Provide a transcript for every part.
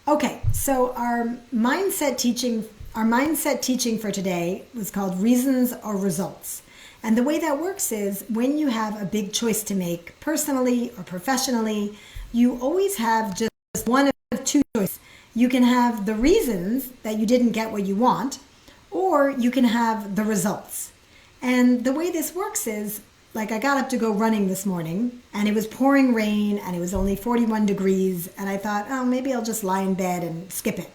Okay, so our mindset teaching for today was called Reasons or Results. And the way that works is when you have a big choice to make personally or professionally, you always have just one of two choices. You can have the reasons that you didn't get what you want, or you can have the results. And the way this works is, like, I got up to go running this morning and it was pouring rain and it was only 41 degrees, and I thought, oh, maybe I'll just lie in bed and skip it.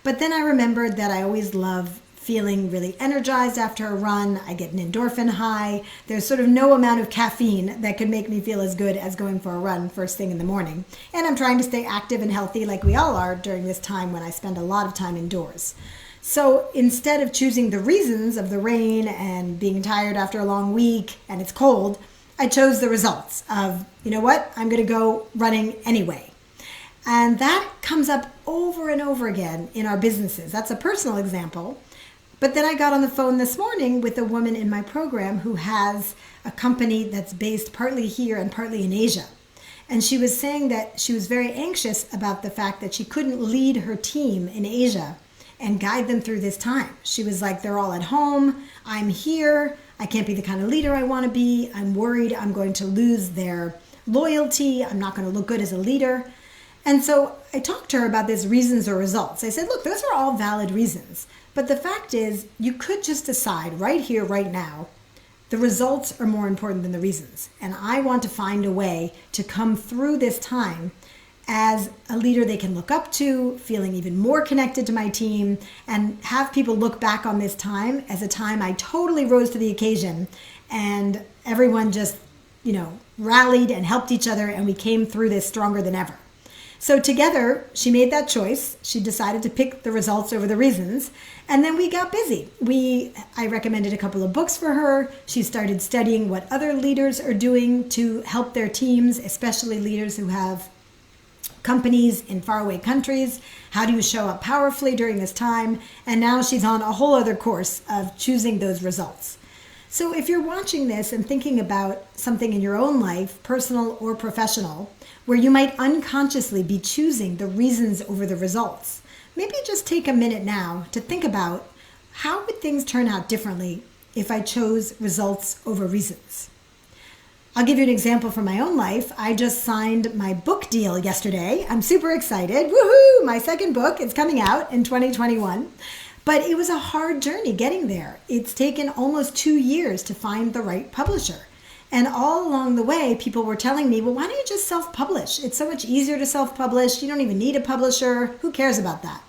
But then I remembered that I always love feeling really energized after a run. I get an endorphin high. There's sort of no amount of caffeine that could make me feel as good as going for a run first thing in the morning. And I'm trying to stay active and healthy like we all are during this time when I spend a lot of time indoors. So instead of choosing the reasons of the rain and being tired after a long week and it's cold, I chose the results of, you know what, I'm going to go running anyway. And that comes up over and over again in our businesses. That's a personal example. But then I got on the phone this morning with a woman in my program who has a company that's based partly here and partly in Asia. And she was saying that she was very anxious about the fact that she couldn't lead her team in Asia and guide them through this time. She was like, they're all at home. I'm here. I can't be the kind of leader I want to be. I'm worried I'm going to lose their loyalty. I'm not going to look good as a leader. And so I talked to her about this reasons or results. I said, look, those are all valid reasons. But the fact is, you could just decide right here, right now, the results are more important than the reasons. And I want to find a way to come through this time as a leader they can look up to, feeling even more connected to my team, and have people look back on this time as a time I totally rose to the occasion and everyone just, rallied and helped each other, and we came through this stronger than ever. So together, she made that choice. She decided to pick the results over the reasons. And then we got busy. I recommended a couple of books for her. She started studying what other leaders are doing to help their teams, especially leaders who have companies in faraway countries. How do you show up powerfully during this time? And now she's on a whole other course of choosing those results. So if you're watching this and thinking about something in your own life, personal or professional, where you might unconsciously be choosing the reasons over the results, maybe just take a minute now to think about how would things turn out differently if I chose results over reasons. I'll give you an example from my own life. I just signed my book deal yesterday. I'm super excited. Woohoo! My second book is coming out in 2021. But it was a hard journey getting there. It's taken almost 2 years to find the right publisher. And all along the way, people were telling me, well, why don't you just self-publish? It's so much easier to self-publish. You don't even need a publisher. Who cares about that?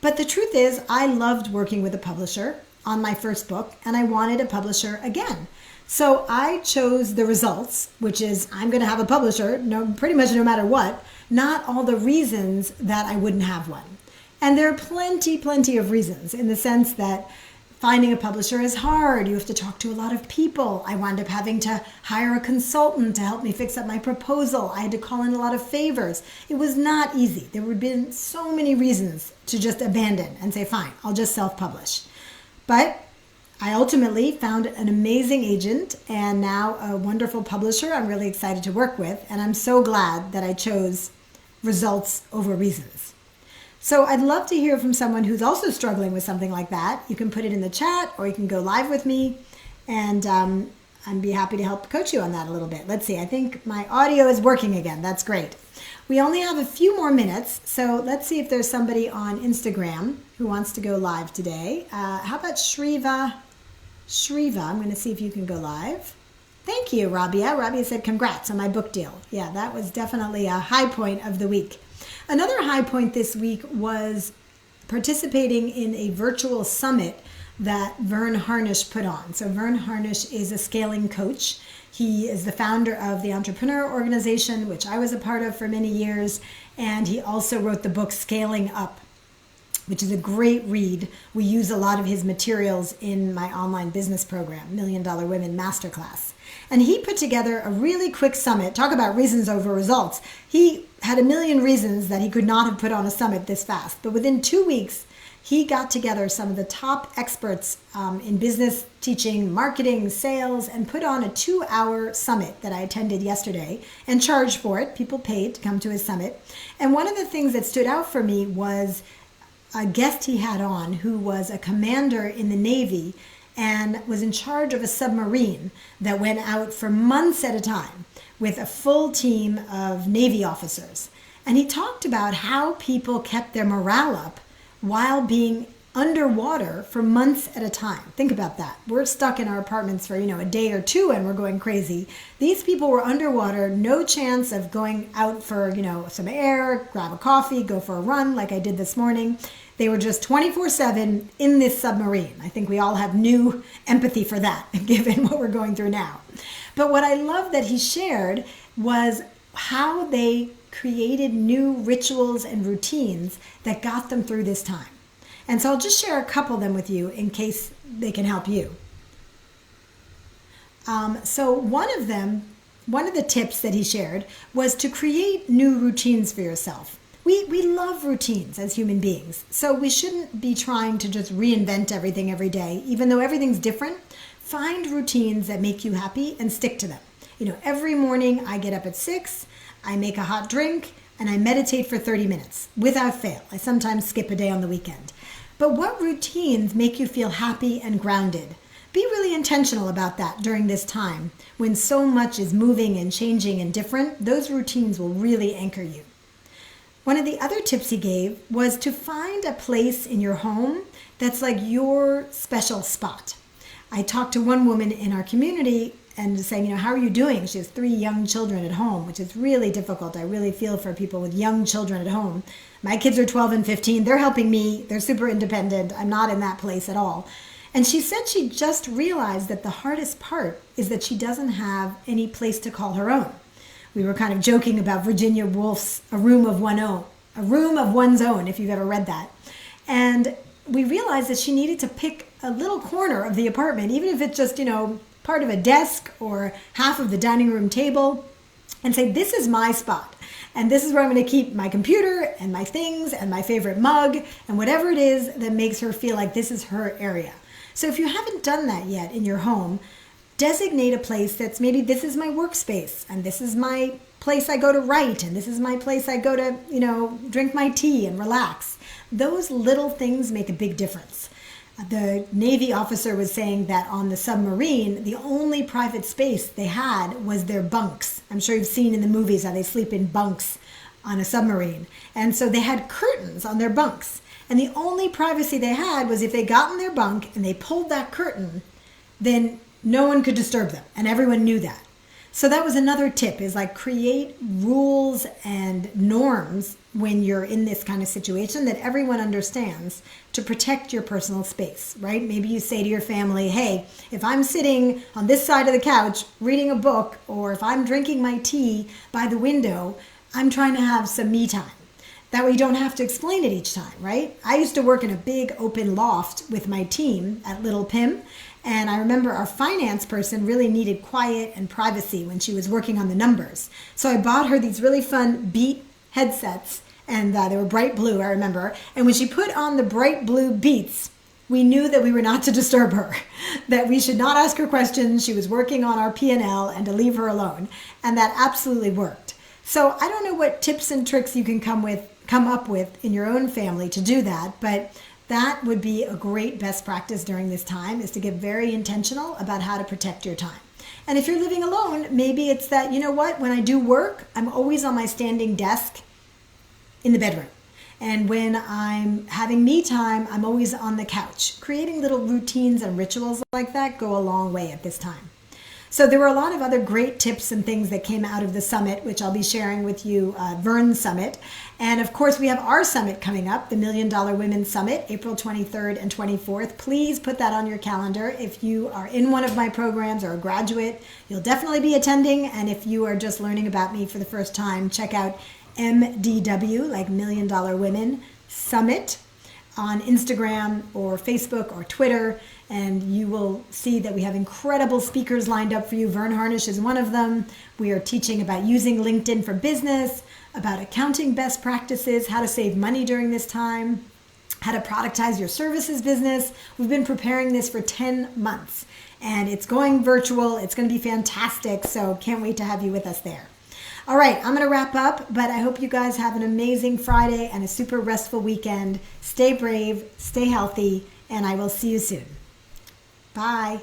But the truth is, I loved working with a publisher on my first book, and I wanted a publisher again. So I chose the results, which is I'm going to have a publisher, pretty much no matter what, not all the reasons that I wouldn't have one. And there are plenty of reasons, in the sense that finding a publisher is hard. You have to talk to a lot of people. I wound up having to hire a consultant to help me fix up my proposal. I had to call in a lot of favors. It was not easy. There would have been so many reasons to just abandon and say, fine, I'll just self-publish. But I ultimately found an amazing agent and now a wonderful publisher I'm really excited to work with. And I'm so glad that I chose results over reasons. So I'd love to hear from someone who's also struggling with something like that. You can put it in the chat, or you can go live with me, and I'd be happy to help coach you on that a little bit. Let's see, I think my audio is working again. That's great. We only have a few more minutes, so let's see if there's somebody on Instagram who wants to go live today. How about Shriva? I'm going to see if you can go live. Thank you, Rabia. Rabia said, congrats on my book deal. Yeah, that was definitely a high point of the week. Another high point this week was participating in a virtual summit that Vern Harnish put on. So Vern Harnish is a scaling coach. He is the founder of the Entrepreneur Organization, which I was a part of for many years. And he also wrote the book Scaling Up, which is a great read. We use a lot of his materials in my online business program, $1 Million Women Masterclass. And he put together a really quick summit. Talk about reasons over results. He had a million reasons that he could not have put on a summit this fast. But within 2 weeks, he got together some of the top experts in business, teaching, marketing, sales, and put on a 2-hour summit that I attended yesterday and charged for it. People paid to come to his summit. And one of the things that stood out for me was a guest he had on who was a commander in the Navy and was in charge of a submarine that went out for months at a time with a full team of Navy officers. And he talked about how people kept their morale up while being underwater for months at a time. Think about that. We're stuck in our apartments for, a day or two and we're going crazy. These people were underwater, no chance of going out for, some air, grab a coffee, go for a run like I did this morning. They were just 24/7 in this submarine. I think we all have new empathy for that, given what we're going through now. But what I love that he shared was how they created new rituals and routines that got them through this time. And so I'll just share a couple of them with you in case they can help you. So one of the tips that he shared was to create new routines for yourself. We love routines as human beings, so we shouldn't be trying to just reinvent everything every day. Even though everything's different, find routines that make you happy and stick to them. Every morning I get up at 6, I make a hot drink, and I meditate for 30 minutes without fail. I sometimes skip a day on the weekend. But what routines make you feel happy and grounded? Be really intentional about that during this time when so much is moving and changing and different. Those routines will really anchor you. One of the other tips he gave was to find a place in your home that's like your special spot. I talked to one woman in our community and saying, how are you doing? She has 3 young children at home, which is really difficult. I really feel for people with young children at home. My kids are 12 and 15. They're helping me. They're super independent. I'm not in that place at all. And she said she just realized that the hardest part is that she doesn't have any place to call her own. We were kind of joking about Virginia Woolf's A Room of One's Own, if you've ever read that. And we realized that she needed to pick a little corner of the apartment, even if it's just, part of a desk or half of the dining room table, and say, this is my spot. And this is where I'm going to keep my computer and my things and my favorite mug and whatever it is that makes her feel like this is her area. So if you haven't done that yet in your home, designate a place that's maybe this is my workspace and this is my place I go to write and this is my place I go to, drink my tea and relax. Those little things make a big difference. The Navy officer was saying that on the submarine, the only private space they had was their bunks. I'm sure you've seen in the movies how they sleep in bunks on a submarine. And so they had curtains on their bunks. And the only privacy they had was if they got in their bunk and they pulled that curtain, then no one could disturb them. And everyone knew that. So that was another tip, is like create rules and norms when you're in this kind of situation that everyone understands to protect your personal space, right? Maybe you say to your family, hey, if I'm sitting on this side of the couch reading a book, or if I'm drinking my tea by the window, I'm trying to have some me time. That way you don't have to explain it each time, right? I used to work in a big open loft with my team at Little Pim. And I remember our finance person really needed quiet and privacy when she was working on the numbers. So I bought her these really fun Beat headsets, and they were bright blue, I remember. And when she put on the bright blue Beats, we knew that we were not to disturb her, that we should not ask her questions. She was working on our P&L and to leave her alone. And that absolutely worked. So I don't know what tips and tricks you can come up with in your own family to do that, but that would be a great best practice during this time, is to get very intentional about how to protect your time. And if you're living alone, maybe it's that, when I do work, I'm always on my standing desk in the bedroom. And when I'm having me time, I'm always on the couch. Creating little routines and rituals like that go a long way at this time. So there were a lot of other great tips and things that came out of the summit, which I'll be sharing with you, Vern's Summit. And of course, we have our summit coming up, the $1 Million Women Summit, April 23rd and 24th. Please put that on your calendar. If you are in one of my programs or a graduate, you'll definitely be attending. And if you are just learning about me for the first time, check out MDW, like $1 Million Women Summit. on Instagram or Facebook or Twitter, and you will see that we have incredible speakers lined up for you. Vern Harnish is one of them. We are teaching about using LinkedIn for business, about accounting best practices, how to save money during this time, how to productize your services business. We've been preparing this for 10 months, and it's going virtual. It's going to be fantastic, so can't wait to have you with us there. All right, I'm going to wrap up, but I hope you guys have an amazing Friday and a super restful weekend. Stay brave, stay healthy, and I will see you soon. Bye.